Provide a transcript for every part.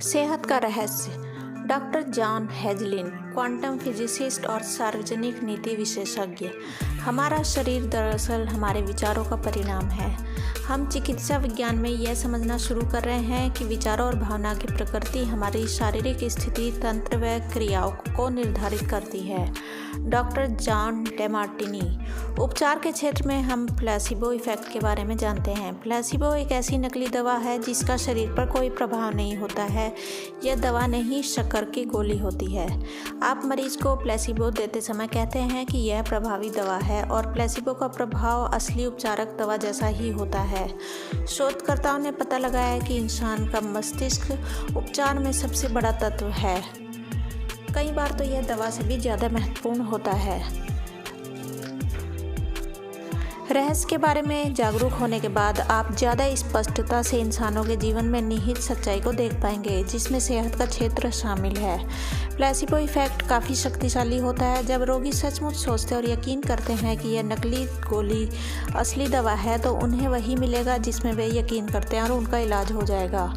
सेहत का रहस्य। डॉक्टर जॉन हेजलिन, क्वांटम फिजिसिस्ट और सार्वजनिक नीति विशेषज्ञ। हमारा शरीर दरअसल हमारे विचारों का परिणाम है। हम चिकित्सा विज्ञान में यह समझना शुरू कर रहे हैं कि विचारों और भावना की प्रकृति हमारी शारीरिक स्थिति, तंत्र व क्रियाओं को निर्धारित करती है। Doctor John Demartini. उपचार के क्षेत्र में हम प्लेसिबो इफेक्ट के बारे में जानते हैं। प्लेसिबो एक ऐसी नकली दवा है जिसका शरीर पर कोई प्रभाव नहीं होता है। यह दवा नहीं, शक्कर की गोली होती है। आप मरीज को प्लेसिबो देते समय कहते हैं कि यह प्रभावी दवा है और प्लेसिबो का प्रभाव असली उपचारक दवा जैसा ही होता है। शोधकर्ताओं ने पता लगाया है कि इंसान का मस्तिष्क उपचार में सबसे बड़ा तत्व है। कई बार तो यह दवा से भी ज़्यादा महत्वपूर्ण होता है। रहस्य के बारे में जागरूक होने के बाद आप ज़्यादा स्पष्टता से इंसानों के जीवन में निहित सच्चाई को देख पाएंगे, जिसमें सेहत का क्षेत्र शामिल है। प्लेसिबो इफेक्ट काफ़ी शक्तिशाली होता है। जब रोगी सचमुच सोचते और यकीन करते हैं कि यह नकली गोली असली दवा है, तो उन्हें वही मिलेगा जिसमें वे यकीन करते हैं और उनका इलाज हो जाएगा।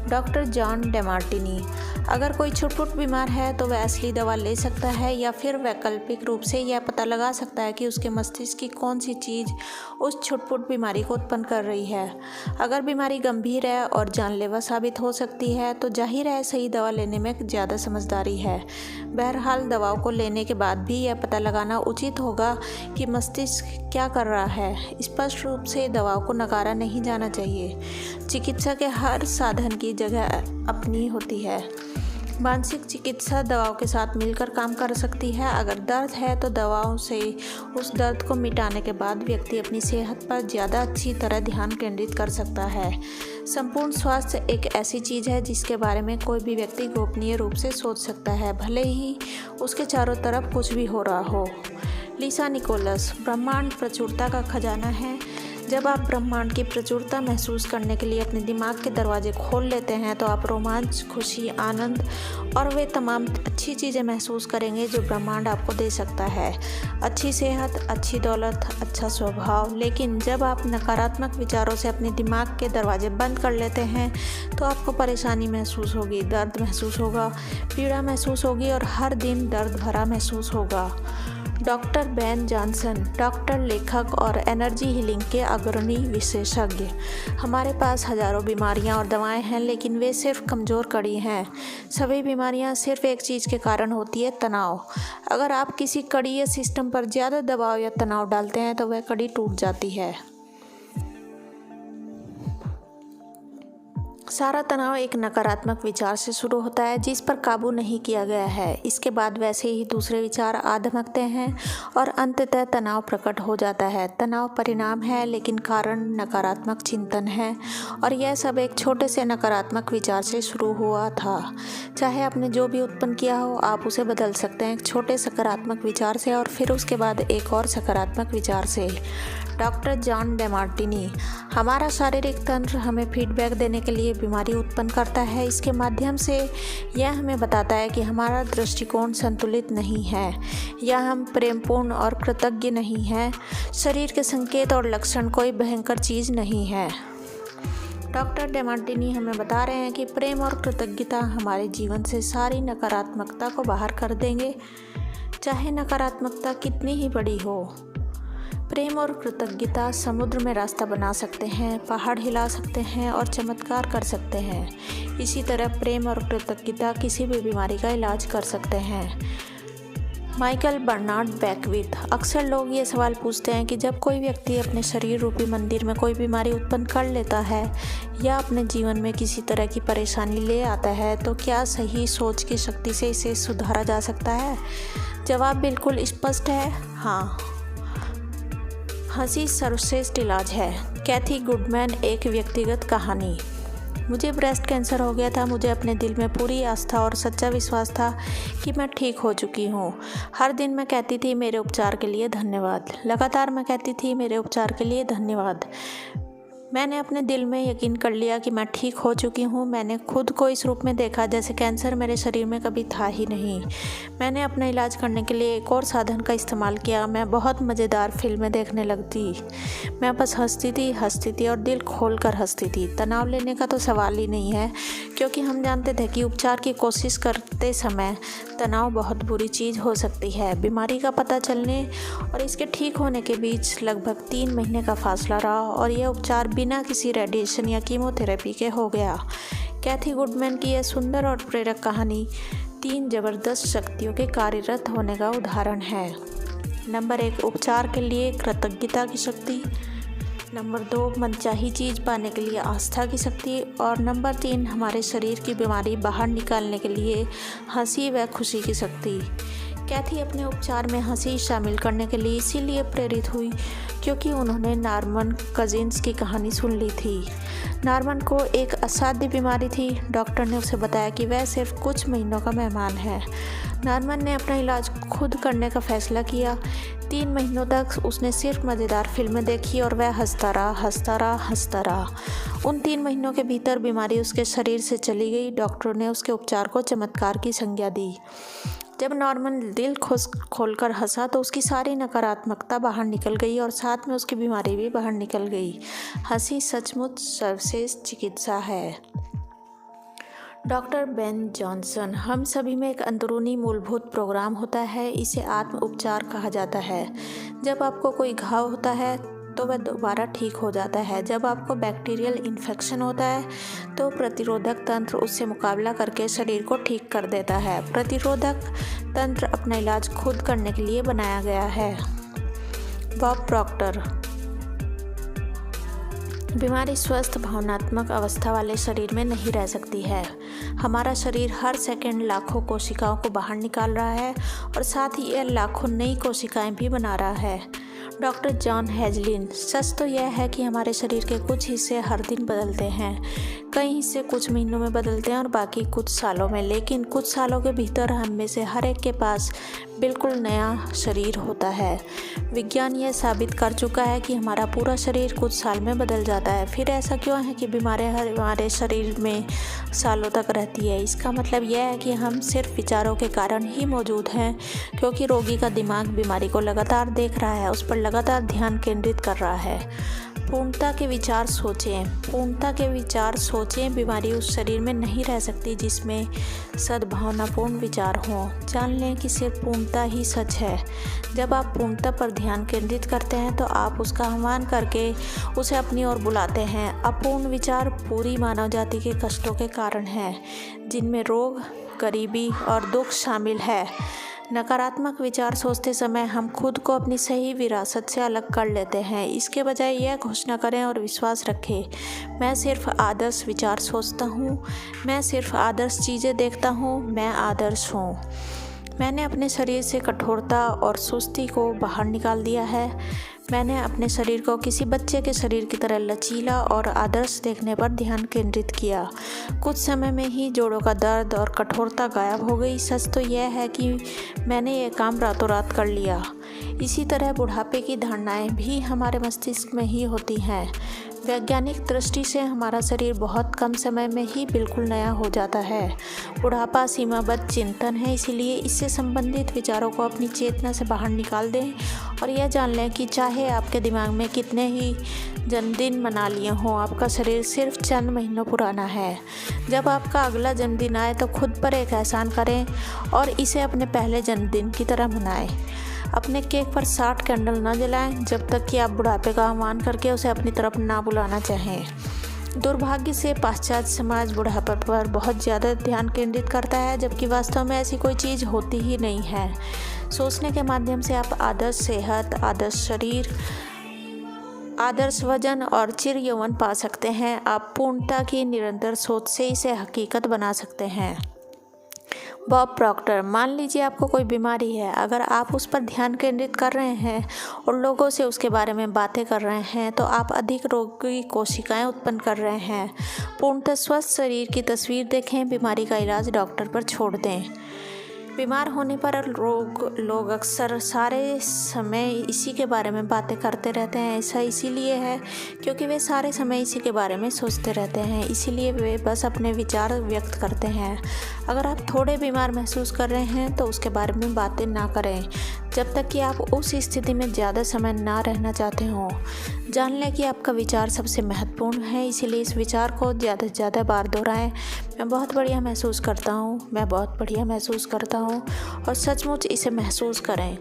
Doctor John Demartini. अगर कोई छुटपुट बीमार है तो वह असली दवा ले सकता है या फिर वैकल्पिक रूप से यह पता लगा सकता है कि उसके मस्तिष्क की कौन सी चीज़ उस छुटपुट बीमारी को उत्पन्न कर रही है। अगर बीमारी गंभीर है और जानलेवा साबित हो सकती है तो जाहिर है सही दवा लेने में ज़्यादा समझदारी है। बहरहाल, दवाओं को लेने के बाद भी यह पता लगाना उचित होगा कि मस्तिष्क क्या कर रहा है। स्पष्ट रूप से दवाओं को नकारा नहीं जाना चाहिए। चिकित्सा के हर साधन की जगह अपनी होती है। मानसिक चिकित्सा दवाओं के साथ मिलकर काम कर सकती है। अगर दर्द है तो दवाओं से उस दर्द को मिटाने के बाद व्यक्ति अपनी सेहत पर ज़्यादा अच्छी तरह ध्यान केंद्रित कर सकता है। संपूर्ण स्वास्थ्य एक ऐसी चीज़ है जिसके बारे में कोई भी व्यक्ति गोपनीय रूप से सोच सकता है, भले ही उसके चारों तरफ कुछ भी हो रहा हो। लिसा निकोलस। ब्रह्मांड प्रचुरता का खजाना है। जब आप ब्रह्मांड की प्रचुरता महसूस करने के लिए अपने दिमाग के दरवाजे खोल लेते हैं तो आप रोमांच, खुशी, आनंद और वे तमाम अच्छी चीज़ें महसूस करेंगे जो ब्रह्मांड आपको दे सकता है। अच्छी सेहत, अच्छी दौलत, अच्छा स्वभाव। लेकिन जब आप नकारात्मक विचारों से अपने दिमाग के दरवाजे बंद कर लेते हैं तो आपको परेशानी महसूस होगी, दर्द महसूस होगा, पीड़ा महसूस होगी और हर दिन दर्द भरा महसूस होगा। Doctor Ben Jonson. डॉक्टर, लेखक और एनर्जी हीलिंग के अग्रणी विशेषज्ञ। हमारे पास हजारों बीमारियां और दवाएं हैं, लेकिन वे सिर्फ कमज़ोर कड़ी हैं। सभी बीमारियां सिर्फ एक चीज़ के कारण होती है, तनाव। अगर आप किसी कड़ी या सिस्टम पर ज़्यादा दबाव या तनाव डालते हैं तो वह कड़ी टूट जाती है। सारा तनाव एक नकारात्मक विचार से शुरू होता है जिस पर काबू नहीं किया गया है। इसके बाद वैसे ही दूसरे विचार आ धमकते हैं और अंततः तनाव प्रकट हो जाता है। तनाव परिणाम है, लेकिन कारण नकारात्मक चिंतन है और यह सब एक छोटे से नकारात्मक विचार से शुरू हुआ था। चाहे आपने जो भी उत्पन्न किया हो, आप उसे बदल सकते हैं एक छोटे सकारात्मक विचार से और फिर उसके बाद एक और सकारात्मक विचार से। Doctor John Demartini. हमारा शारीरिक तंत्र हमें फीडबैक देने के लिए बीमारी उत्पन्न करता है। इसके माध्यम से यह हमें बताता है कि हमारा दृष्टिकोण संतुलित नहीं है या हम प्रेमपूर्ण और कृतज्ञ नहीं हैं। शरीर के संकेत और लक्षण कोई भयंकर चीज़ नहीं है। डॉक्टर डेमार्टिनी हमें बता रहे हैं कि प्रेम और कृतज्ञता हमारे जीवन से सारी नकारात्मकता को बाहर कर देंगे, चाहे नकारात्मकता कितनी ही बड़ी हो। प्रेम और कृतज्ञता समुद्र में रास्ता बना सकते हैं, पहाड़ हिला सकते हैं और चमत्कार कर सकते हैं। इसी तरह प्रेम और कृतज्ञता किसी भी बीमारी का इलाज कर सकते हैं। Michael Bernard Beckwith. अक्सर लोग ये सवाल पूछते हैं कि जब कोई व्यक्ति अपने शरीर रूपी मंदिर में कोई बीमारी उत्पन्न कर लेता है या अपने जीवन में किसी तरह की परेशानी ले आता है तो क्या सही सोच की शक्ति से इसे सुधारा जा सकता है? जवाब बिल्कुल स्पष्ट है, हाँ। हंसी सर्वश्रेष्ठ इलाज है। कैथी गुडमैन। एक व्यक्तिगत कहानी। मुझे ब्रेस्ट कैंसर हो गया था। मुझे अपने दिल में पूरी आस्था और सच्चा विश्वास था कि मैं ठीक हो चुकी हूँ। हर दिन मैं कहती थी मेरे उपचार के लिए धन्यवाद। लगातार मैं कहती थी मेरे उपचार के लिए धन्यवाद। मैंने अपने दिल में यकीन कर लिया कि मैं ठीक हो चुकी हूँ। मैंने खुद को इस रूप में देखा जैसे कैंसर मेरे शरीर में कभी था ही नहीं। मैंने अपना इलाज करने के लिए एक और साधन का इस्तेमाल किया। मैं बहुत मज़ेदार फिल्में देखने लगती। मैं बस हंसती थी और दिल खोल कर हंसती थी। तनाव लेने का तो सवाल ही नहीं है, क्योंकि हम जानते थे कि उपचार की कोशिश करते समय तनाव बहुत बुरी चीज़ हो सकती है। बीमारी का पता चलने और इसके ठीक होने के बीच लगभग 3 महीने का फासला रहा और यह उपचार बिना किसी रेडिएशन या कीमोथेरेपी के हो गया। कैथी गुडमैन की यह सुंदर और प्रेरक कहानी 3 जबरदस्त शक्तियों के कार्यरत होने का उदाहरण है। नंबर 1, उपचार के लिए कृतज्ञता की शक्ति। नंबर 2, मनचाही चीज़ पाने के लिए आस्था की शक्ति। और नंबर 3, हमारे शरीर की बीमारी बाहर निकालने के लिए हंसी व खुशी की शक्ति। कैथी अपने उपचार में हंसी शामिल करने के लिए इसीलिए प्रेरित हुई क्योंकि उन्होंने नॉर्मन कजिन्स की कहानी सुन ली थी। नॉर्मन को एक असाध्य बीमारी थी। डॉक्टर ने उसे बताया कि वह सिर्फ कुछ महीनों का मेहमान है। नॉर्मन ने अपना इलाज खुद करने का फैसला किया। 3 महीनों तक उसने सिर्फ मज़ेदार फिल्में देखी और वह हंसता रहा। उन 3 महीनों के भीतर बीमारी उसके शरीर से चली गई। डॉक्टरों ने उसके उपचार को चमत्कार की संज्ञा दी। जब नॉर्मन दिल खोलकर हंसा तो उसकी सारी नकारात्मकता बाहर निकल गई और साथ में उसकी बीमारी भी बाहर निकल गई। हंसी सचमुच सर्वश्रेष्ठ चिकित्सा है। Doctor Ben Jonson. हम सभी में एक अंदरूनी मूलभूत प्रोग्राम होता है, इसे आत्म उपचार कहा जाता है। जब आपको कोई घाव होता है तो वह दोबारा ठीक हो जाता है। जब आपको बैक्टीरियल इन्फेक्शन होता है तो प्रतिरोधक तंत्र उससे मुकाबला करके शरीर को ठीक कर देता है। प्रतिरोधक तंत्र अपना इलाज खुद करने के लिए बनाया गया है। Bob Procter. बीमारी स्वस्थ भावनात्मक अवस्था वाले शरीर में नहीं रह सकती है। हमारा शरीर हर सेकंड लाखों कोशिकाओं को बाहर निकाल रहा है और साथ ही यह लाखों नई कोशिकाएं भी बना रहा है। Doctor John हेजलिन। सच तो यह है कि हमारे शरीर के कुछ हिस्से हर दिन बदलते हैं। कई हिस्से कुछ महीनों में बदलते हैं और बाकी कुछ सालों में, लेकिन कुछ सालों के भीतर हम में से हर एक के पास बिल्कुल नया शरीर होता है। विज्ञान यह साबित कर चुका है कि हमारा पूरा शरीर कुछ साल में बदल जाता है। फिर ऐसा क्यों है कि बीमारी हमारे शरीर में सालों तक रहती है? इसका मतलब यह है कि हम सिर्फ विचारों के कारण ही मौजूद हैं, क्योंकि रोगी का दिमाग बीमारी को लगातार देख रहा है, उस पर लगातार ध्यान केंद्रित कर रहा है। पूर्णता के विचार सोचें। बीमारी उस शरीर में नहीं रह सकती जिसमें सद्भावनापूर्ण विचार हों। जान लें कि सिर्फ पूर्णता ही सच है। जब आप पूर्णता पर ध्यान केंद्रित करते हैं तो आप उसका आह्वान करके उसे अपनी ओर बुलाते हैं। अपूर्ण विचार पूरी मानव जाति के कष्टों के कारण हैं, जिनमें रोग, गरीबी और दुख शामिल है। नकारात्मक विचार सोचते समय हम खुद को अपनी सही विरासत से अलग कर लेते हैं। इसके बजाय यह घोषणा करें और विश्वास रखें, मैं सिर्फ आदर्श विचार सोचता हूँ, मैं सिर्फ आदर्श चीज़ें देखता हूँ, मैं आदर्श हूँ। मैंने अपने शरीर से कठोरता और सुस्ती को बाहर निकाल दिया है। मैंने अपने शरीर को किसी बच्चे के शरीर की तरह लचीला और आदर्श देखने पर ध्यान केंद्रित किया। कुछ समय में ही जोड़ों का दर्द और कठोरता गायब हो गई। सच तो यह है कि मैंने ये काम रातों रात कर लिया। इसी तरह बुढ़ापे की धारणाएं भी हमारे मस्तिष्क में ही होती हैं। वैज्ञानिक दृष्टि से हमारा शरीर बहुत कम समय में ही बिल्कुल नया हो जाता है। बुढ़ापा सीमाबद्ध चिंतन है, इसीलिए इससे संबंधित विचारों को अपनी चेतना से बाहर निकाल दें और यह जान लें कि चाहे आपके दिमाग में कितने ही जन्मदिन मना लिए हों, आपका शरीर सिर्फ चंद महीनों पुराना है। जब आपका अगला जन्मदिन आए तो खुद पर एक एहसान करें और इसे अपने पहले जन्मदिन की तरह मनाएं। अपने केक पर 60 कैंडल न जलाएं जब तक कि आप बुढ़ापे का आह्वान करके उसे अपनी तरफ ना बुलाना चाहें। दुर्भाग्य से पाश्चात्य समाज बुढ़ापे पर बहुत ज़्यादा ध्यान केंद्रित करता है, जबकि वास्तव में ऐसी कोई चीज़ होती ही नहीं है। सोचने के माध्यम से आप आदर्श सेहत, आदर्श शरीर, आदर्श वजन और चिर यौवन पा सकते हैं। आप पूर्णता की निरंतर सोच से इसे हकीकत बना सकते हैं। Bob Procter. मान लीजिए आपको कोई बीमारी है। अगर आप उस पर ध्यान केंद्रित कर रहे हैं और लोगों से उसके बारे में बातें कर रहे हैं तो आप अधिक रोगी कोशिकाएं उत्पन्न कर रहे हैं। पूर्णतः स्वस्थ शरीर की तस्वीर देखें, बीमारी का इलाज डॉक्टर पर छोड़ दें। बीमार होने पर लोग अक्सर सारे समय इसी के बारे में बातें करते रहते हैं। ऐसा इसीलिए है क्योंकि वे सारे समय इसी के बारे में सोचते रहते हैं, इसीलिए वे बस अपने विचार व्यक्त करते हैं। अगर आप थोड़े बीमार महसूस कर रहे हैं तो उसके बारे में बातें ना करें जब तक कि आप उस स्थिति में ज़्यादा समय ना रहना चाहते हों। जान लें कि आपका विचार सबसे महत्वपूर्ण है, इसीलिए इस विचार को ज़्यादा से ज़्यादा बार दोहराएं। मैं बहुत बढ़िया महसूस करता हूँ, मैं बहुत बढ़िया महसूस करता हूँ, और सचमुच इसे महसूस करें।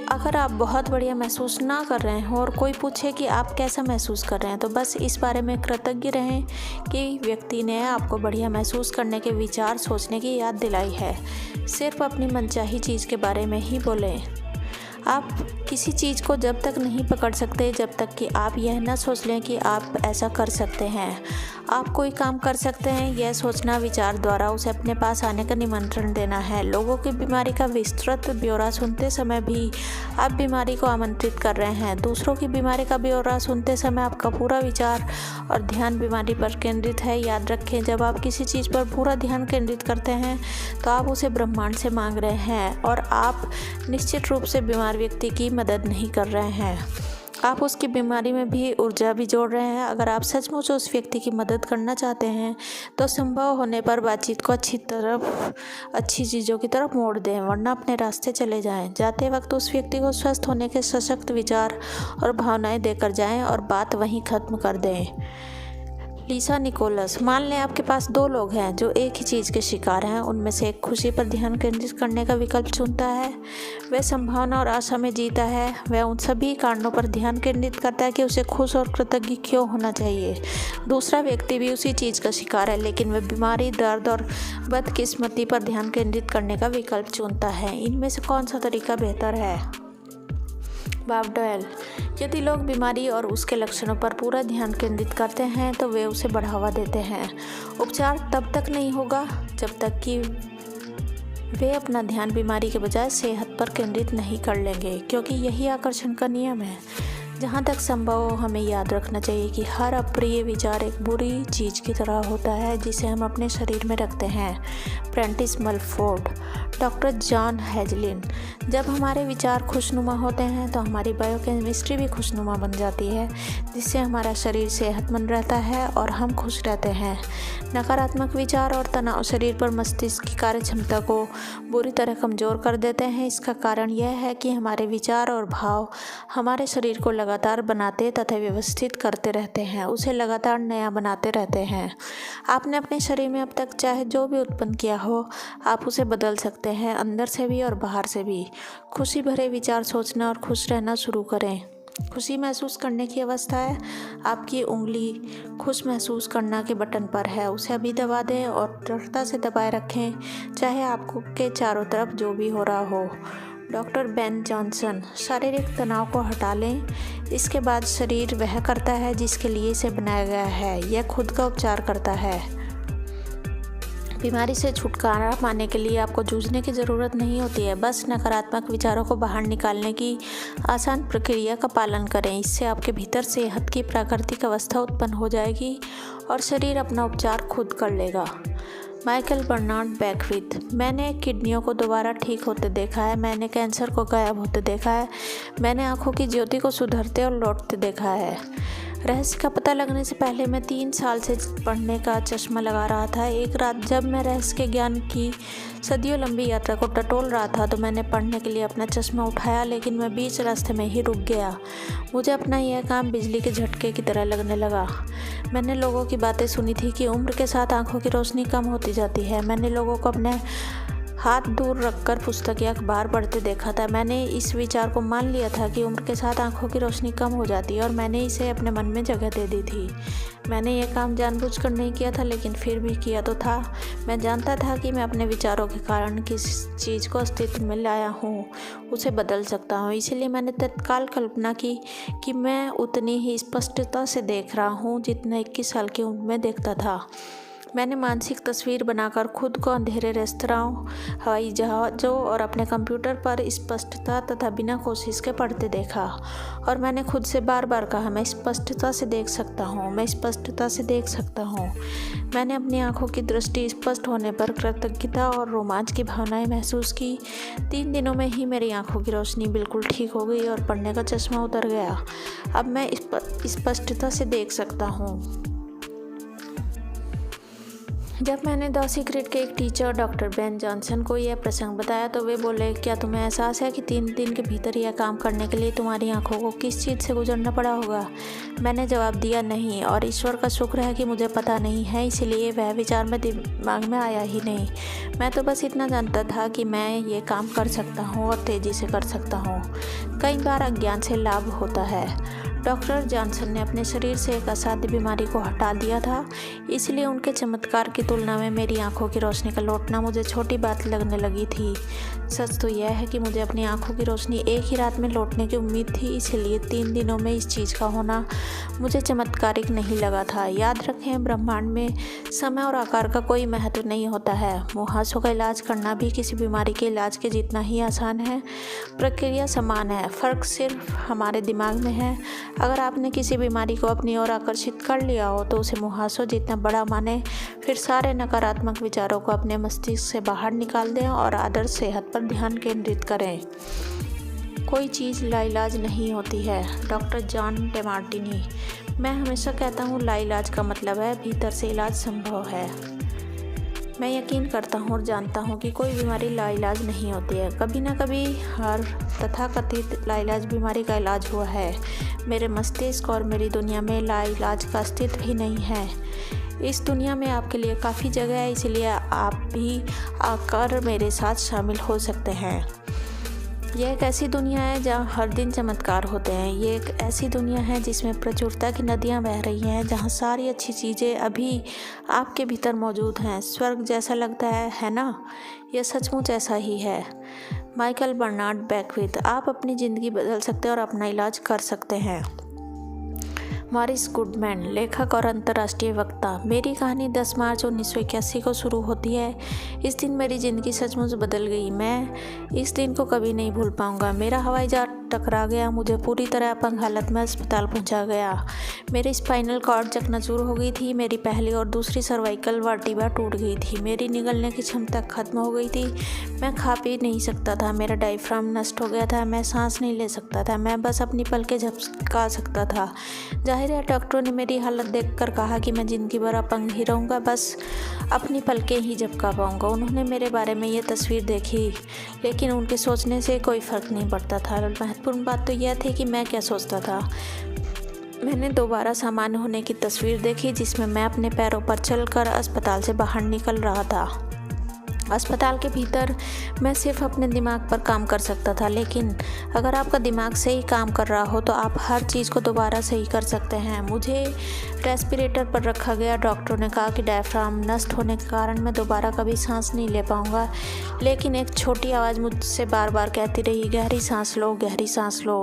अगर आप बहुत बढ़िया महसूस ना कर रहे हैं और कोई पूछे कि आप कैसा महसूस कर रहे हैं, तो बस इस बारे में कृतज्ञ रहें कि व्यक्ति ने आपको बढ़िया महसूस करने के विचार सोचने की याद दिलाई है। सिर्फ अपनी मनचाही चीज़ के बारे में ही बोलें। आप किसी चीज़ को जब तक नहीं पकड़ सकते जब तक कि आप यह ना सोच लें कि आप ऐसा कर सकते हैं। आप कोई काम कर सकते हैं, यह सोचना विचार द्वारा उसे अपने पास आने का निमंत्रण देना है। लोगों की बीमारी का विस्तृत ब्यौरा सुनते समय भी आप बीमारी को आमंत्रित कर रहे हैं। दूसरों की बीमारी का ब्यौरा सुनते समय आपका पूरा विचार और ध्यान बीमारी पर केंद्रित है। याद रखें, जब आप किसी चीज़ पर पूरा ध्यान केंद्रित करते हैं तो आप उसे ब्रह्मांड से मांग रहे हैं, और आप निश्चित रूप से बीमार व्यक्ति की मदद नहीं कर रहे हैं, आप उसकी बीमारी में भी ऊर्जा भी जोड़ रहे हैं। अगर आप सचमुच उस व्यक्ति की मदद करना चाहते हैं तो संभव होने पर बातचीत को अच्छी चीज़ों की तरफ मोड़ दें, वरना अपने रास्ते चले जाएं। जाते वक्त उस व्यक्ति को स्वस्थ होने के सशक्त विचार और भावनाएं देकर जाएं और बात वहीं ख़त्म कर दें। लिसा निकोलस। मान लें आपके पास दो लोग हैं जो एक ही चीज़ के शिकार हैं। उनमें से एक खुशी पर ध्यान केंद्रित करने का विकल्प चुनता है, वह संभावना और आशा में जीता है। वह उन सभी कारणों पर ध्यान केंद्रित करता है कि उसे खुश और कृतज्ञ क्यों होना चाहिए। दूसरा व्यक्ति भी उसी चीज़ का शिकार है, लेकिन वह बीमारी, दर्द और बदकिस्मती पर ध्यान केंद्रित करने का विकल्प चुनता है। इनमें से कौन सा तरीका बेहतर है? Bob Doyle. यदि लोग बीमारी और उसके लक्षणों पर पूरा ध्यान केंद्रित करते हैं तो वे उसे बढ़ावा देते हैं। उपचार तब तक नहीं होगा जब तक कि वे अपना ध्यान बीमारी के बजाय सेहत पर केंद्रित नहीं कर लेंगे, क्योंकि यही आकर्षण का नियम है। जहाँ तक संभव हो, हमें याद रखना चाहिए कि हर अप्रिय विचार एक बुरी चीज़ की तरह होता है जिसे हम अपने शरीर में रखते हैं। Prentice Mulford. Doctor John Hagelin. जब हमारे विचार खुशनुमा होते हैं तो हमारी बायोकेमिस्ट्री भी खुशनुमा बन जाती है, जिससे हमारा शरीर सेहतमंद रहता है और हम खुश रहते हैं। नकारात्मक विचार और तनाव शरीर पर मस्तिष्क की कार्य क्षमता को बुरी तरह कमज़ोर कर देते हैं। इसका कारण यह है कि हमारे विचार और भाव हमारे शरीर को लगातार बनाते तथा व्यवस्थित करते रहते हैं, उसे लगातार नया बनाते रहते हैं। आपने अपने शरीर में अब तक चाहे जो भी उत्पन्न किया हो, आप उसे बदल सकते हैं, अंदर से भी और बाहर से भी। खुशी भरे विचार सोचना और खुश रहना शुरू करें। खुशी महसूस करने की अवस्था है। आपकी उंगली खुश महसूस करना के बटन पर है, उसे अभी दबा दें और दृढ़ता से दबाए रखें, चाहे आपको के चारों तरफ जो भी हो रहा हो। Doctor Ben Jonson. शारीरिक तनाव को हटा लें, इसके बाद शरीर वह करता है जिसके लिए इसे बनाया गया है। यह खुद का उपचार करता है। बीमारी से छुटकारा पाने के लिए आपको जूझने की ज़रूरत नहीं होती है, बस नकारात्मक विचारों को बाहर निकालने की आसान प्रक्रिया का पालन करें। इससे आपके भीतर सेहत की प्राकृतिक अवस्था उत्पन्न हो जाएगी और शरीर अपना उपचार खुद कर लेगा। Michael Bernard Beckwith. मैंने किडनियों को दोबारा ठीक होते देखा है, मैंने कैंसर को गायब होते देखा है, मैंने आँखों की ज्योति को सुधरते और लौटते देखा है। रहस्य का पता लगने से पहले मैं 3 साल से पढ़ने का चश्मा लगा रहा था। एक रात जब मैं रहस्य के ज्ञान की सदियों लंबी यात्रा को टटोल रहा था तो मैंने पढ़ने के लिए अपना चश्मा उठाया, लेकिन मैं बीच रास्ते में ही रुक गया। मुझे अपना यह काम बिजली के झटके की तरह लगने लगा। मैंने लोगों की बातें सुनी थी कि उम्र के साथ आंखों की रोशनी कम होती जाती है। मैंने लोगों को अपने हाथ दूर रखकर पुस्तक या अखबार पढ़ते देखा था। मैंने इस विचार को मान लिया था कि उम्र के साथ आंखों की रोशनी कम हो जाती है और मैंने इसे अपने मन में जगह दे दी थी। मैंने यह काम जानबूझकर नहीं किया था, लेकिन फिर भी किया तो था। मैं जानता था कि मैं अपने विचारों के कारण किस चीज़ को अस्तित्व में लाया हूँ उसे बदल सकता हूँ। इसलिए मैंने तत्काल कल्पना की कि मैं उतनी ही स्पष्टता से देख रहा हूँ जितना 21 साल की उम्र में देखता था। मैंने मानसिक तस्वीर बनाकर खुद को अंधेरे रेस्तरां, हवाई जहाज़ों और अपने कंप्यूटर पर स्पष्टता तथा बिना कोशिश के पढ़ते देखा। और मैंने खुद से बार बार कहा, मैं स्पष्टता से देख सकता हूँ, मैं स्पष्टता से देख सकता हूँ। मैंने अपनी आंखों की दृष्टि स्पष्ट होने पर कृतज्ञता और रोमांच की भावनाएं महसूस की। 3 दिनों में ही मेरी आंखों की रोशनी बिल्कुल ठीक हो गई और पढ़ने का चश्मा उतर गया। अब मैं स्पष्टता से देख सकता हूँ। जब मैंने द सीक्रेट के एक टीचर डॉक्टर बेन जॉनसन को यह प्रसंग बताया तो वे बोले, क्या तुम्हें एहसास है कि 3 दिन के भीतर यह काम करने के लिए तुम्हारी आंखों को किस चीज़ से गुजरना पड़ा होगा? मैंने जवाब दिया, नहीं, और ईश्वर का शुक्र है कि मुझे पता नहीं है, इसलिए वह विचार में दिमाग में आया ही नहीं। मैं तो बस इतना जानता था कि मैं ये काम कर सकता हूँ और तेज़ी से कर सकता हूँ। कई बार अज्ञान से लाभ होता है। डॉक्टर जॉनसन ने अपने शरीर से एक असाध्य बीमारी को हटा दिया था, इसलिए उनके चमत्कार की तुलना में मेरी आंखों की रोशनी का लौटना मुझे छोटी बात लगने लगी थी। सच तो यह है कि मुझे अपनी आंखों की रोशनी एक ही रात में लौटने की उम्मीद थी, इसलिए 3 दिनों में इस चीज़ का होना मुझे चमत्कारिक नहीं लगा था। याद रखें, ब्रह्मांड में समय और आकार का कोई महत्व नहीं होता है। मुहासों का इलाज करना भी किसी बीमारी के इलाज के जितना ही आसान है। प्रक्रिया समान है, फ़र्क सिर्फ हमारे दिमाग में है। अगर आपने किसी बीमारी को अपनी ओर आकर्षित कर लिया हो तो उसे मुहासों जितना बड़ा माने, फिर सारे नकारात्मक विचारों को अपने मस्तिष्क से बाहर निकाल दें और आदर्श सेहत पर ध्यान केंद्रित करें। कोई चीज़ लाइलाज नहीं होती है। Doctor John Demartini. मैं हमेशा कहता हूँ, लाइलाज का मतलब है भीतर से इलाज संभव है। मैं यकीन करता हूँ और जानता हूँ कि कोई बीमारी लाइलाज नहीं होती है। कभी ना कभी हर तथाकथित लाइलाज बीमारी का इलाज हुआ है। मेरे मस्तिष्क और मेरी दुनिया में लाइलाज का अस्तित्व ही नहीं है। इस दुनिया में आपके लिए काफ़ी जगह है, इसलिए आप भी आकर मेरे साथ शामिल हो सकते हैं। यह एक ऐसी दुनिया है जहाँ हर दिन चमत्कार होते हैं। ये एक ऐसी दुनिया है जिसमें प्रचुरता की नदियाँ बह रही हैं, जहाँ सारी अच्छी चीज़ें अभी आपके भीतर मौजूद हैं। स्वर्ग जैसा लगता है ना? यह सचमुच ऐसा ही है। Michael Bernard Beckwith. आप अपनी ज़िंदगी बदल सकते हैं और अपना इलाज कर सकते हैं। मॉरिस गुडमैन, लेखक और अंतर्राष्ट्रीय वक्ता। मेरी कहानी 10 मार्च 1981 को शुरू होती है। इस दिन मेरी ज़िंदगी सचमुच बदल गई। मैं इस दिन को कभी नहीं भूल पाऊंगा। मेरा हवाई जहाज टकरा गया, मुझे पूरी तरह अपंग हालत में अस्पताल पहुंचा गया। मेरी स्पाइनल कॉर्ड चकनाचूर हो गई थी, मेरी पहली और दूसरी सर्वाइकल वर्टिब्रा टूट गई थी, मेरी निगलने की क्षमता खत्म हो गई थी, मैं खा पी नहीं सकता था, मेरा डायफ्राम नष्ट हो गया था, मैं सांस नहीं ले सकता था, मैं बस अपनी पलकें झपका सकता था। जाहिर है डॉक्टरों ने मेरी हालत देखकर कहा कि मैं जिंदगी भर अपंग ही रहूँगा, बस अपनी पलकें ही झपका पाऊँगा। उन्होंने मेरे बारे में ये तस्वीर देखी, लेकिन उनके सोचने से कोई फ़र्क नहीं पड़ता था। महत्वपूर्ण बात तो यह थी कि मैं क्या सोचता था। मैंने दोबारा सामान्य होने की तस्वीर देखी, जिसमें मैं अपने पैरों पर चलकर अस्पताल से बाहर निकल रहा था। अस्पताल के भीतर मैं सिर्फ अपने दिमाग पर काम कर सकता था, लेकिन अगर आपका दिमाग सही काम कर रहा हो तो आप हर चीज़ को दोबारा सही कर सकते हैं। मुझे रेस्पिरेटर पर रखा गया। डॉक्टरों ने कहा कि डायफ्राम नष्ट होने के कारण मैं दोबारा कभी सांस नहीं ले पाऊंगा, लेकिन एक छोटी आवाज़ मुझसे बार बार कहती रही, गहरी सांस लो, गहरी सांस लो।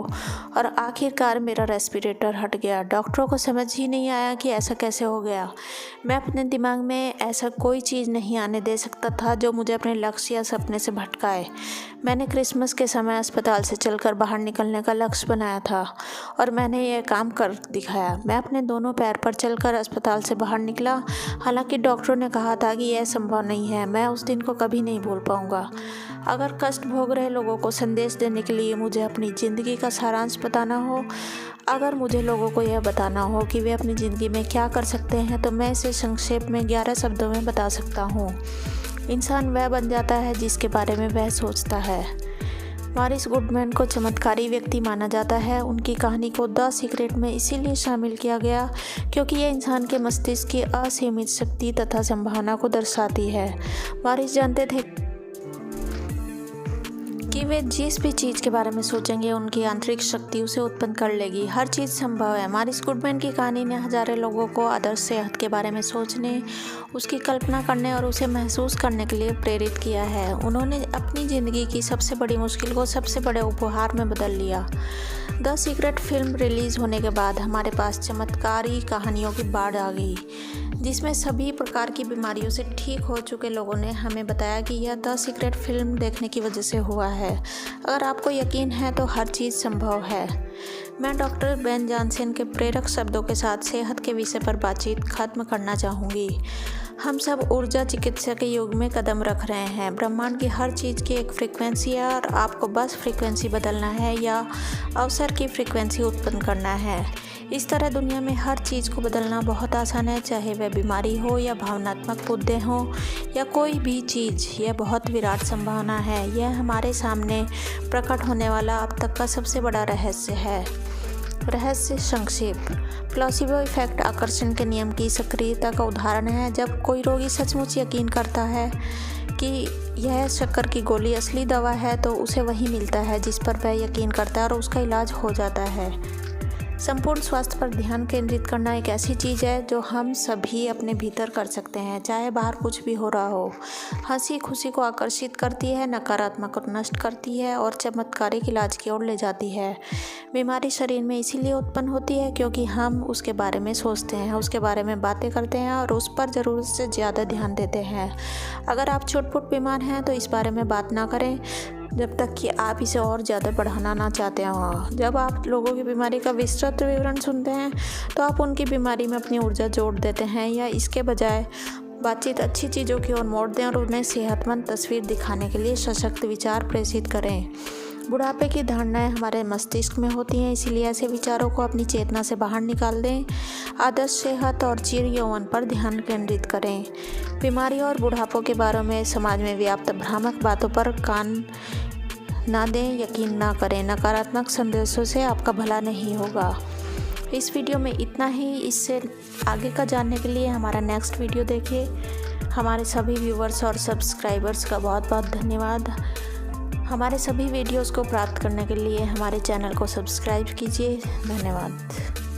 और आखिरकार मेरा रेस्पिरेटर हट गया। डॉक्टरों को समझ ही नहीं आया कि ऐसा कैसे हो गया। मैं अपने दिमाग में ऐसा कोई चीज़ नहीं आने दे सकता था जो मुझे अपने लक्ष्य या सपने से भटकाए। मैंने क्रिसमस के समय अस्पताल से चलकर बाहर निकलने का लक्ष्य बनाया था और मैंने यह काम कर दिखाया। मैं अपने दोनों पैर पर चलकर अस्पताल से बाहर निकला। हालांकि डॉक्टरों ने कहा था कि यह संभव नहीं है। मैं उस दिन को कभी नहीं भूल पाऊंगा। अगर कष्ट भोग रहे लोगों को संदेश देने के लिए मुझे अपनी ज़िंदगी का सारांश बताना हो, अगर मुझे लोगों को यह बताना हो कि वे अपनी ज़िंदगी में क्या कर सकते हैं, तो मैं इसे संक्षेप में 11 शब्दों में बता सकता हूँ। इंसान वह बन जाता है जिसके बारे में वह सोचता है। मॉरिस गुडमैन को चमत्कारी व्यक्ति माना जाता है। उनकी कहानी को द सीक्रेट में इसीलिए शामिल किया गया क्योंकि यह इंसान के मस्तिष्क की असीमित शक्ति तथा संभावना को दर्शाती है। मॉरिस जानते थे कि वे जिस भी चीज़ के बारे में सोचेंगे उनकी आंतरिक शक्ति उसे उत्पन्न कर लेगी। हर चीज़ संभव है। मॉरिस गुडमैन की कहानी ने हजारों लोगों को आदर्श सेहत के बारे में सोचने, उसकी कल्पना करने और उसे महसूस करने के लिए प्रेरित किया है। उन्होंने अपनी ज़िंदगी की सबसे बड़ी मुश्किल को सबसे बड़े उपहार में बदल लिया। द सीक्रेट फिल्म रिलीज़ होने के बाद हमारे पास चमत्कारी कहानियों की बाढ़ आ गई। जिसमें सभी प्रकार की बीमारियों से ठीक हो चुके लोगों ने हमें बताया कि यह द सीक्रेट फिल्म देखने की वजह से हुआ है। अगर आपको यकीन है तो हर चीज़ संभव है। मैं डॉक्टर बेन जॉनसन के प्रेरक शब्दों के साथ सेहत के विषय पर बातचीत खत्म करना चाहूँगी। हम सब ऊर्जा चिकित्सा के युग में कदम रख रहे हैं। ब्रह्मांड की हर चीज़ की एक फ्रीक्वेंसी है और आपको बस फ्रीक्वेंसी बदलना है या अवसर की फ्रीक्वेंसी उत्पन्न करना है। इस तरह दुनिया में हर चीज़ को बदलना बहुत आसान है, चाहे वह बीमारी हो या भावनात्मक मुद्दे हों या कोई भी चीज़। यह बहुत विराट संभावना है। यह हमारे सामने प्रकट होने वाला अब तक का सबसे बड़ा रहस्य है। रहस्य संक्षेप। प्लेसिबो इफेक्ट आकर्षण के नियम की सक्रियता का उदाहरण है। जब कोई रोगी सचमुच यकीन करता है कि यह शक्कर की गोली असली दवा है तो उसे वही मिलता है जिस पर वह यकीन करता है और उसका इलाज हो जाता है। संपूर्ण स्वास्थ्य पर ध्यान केंद्रित करना एक ऐसी चीज़ है जो हम सभी अपने भीतर कर सकते हैं, चाहे बाहर कुछ भी हो रहा हो। हंसी खुशी को आकर्षित करती है, नकारात्मक को नष्ट करती है और चमत्कारिक इलाज की ओर ले जाती है। बीमारी शरीर में इसीलिए उत्पन्न होती है क्योंकि हम उसके बारे में सोचते हैं, उसके बारे में बातें करते हैं और उस पर ज़रूरत से ज़्यादा ध्यान देते हैं। अगर आप छुटपुट बीमार हैं तो इस बारे में बात ना करें जब तक कि आप इसे और ज़्यादा बढ़ाना ना चाहते हो। जब आप लोगों की बीमारी का विस्तृत विवरण सुनते हैं तो आप उनकी बीमारी में अपनी ऊर्जा जोड़ देते हैं, या इसके बजाय बातचीत अच्छी चीज़ों की ओर मोड़ दें और उन्हें सेहतमंद तस्वीर दिखाने के लिए सशक्त विचार प्रेषित करें। बुढ़ापे की धारणाएं हमारे मस्तिष्क में होती हैं, इसीलिए ऐसे विचारों को अपनी चेतना से बाहर निकाल दें। आदर्श सेहत और चिर यौवन पर ध्यान केंद्रित करें। बीमारी और बुढ़ापों के बारे में समाज में व्याप्त भ्रामक बातों पर कान ना दें, यकीन ना करें। नकारात्मक संदेशों से आपका भला नहीं होगा। इस वीडियो में इतना ही। इससे आगे का जानने के लिए हमारा नेक्स्ट वीडियो देखिए। हमारे सभी व्यूवर्स और सब्सक्राइबर्स का बहुत बहुत धन्यवाद। हमारे सभी वीडियोस को प्राप्त करने के लिए हमारे चैनल को सब्सक्राइब कीजिए। धन्यवाद।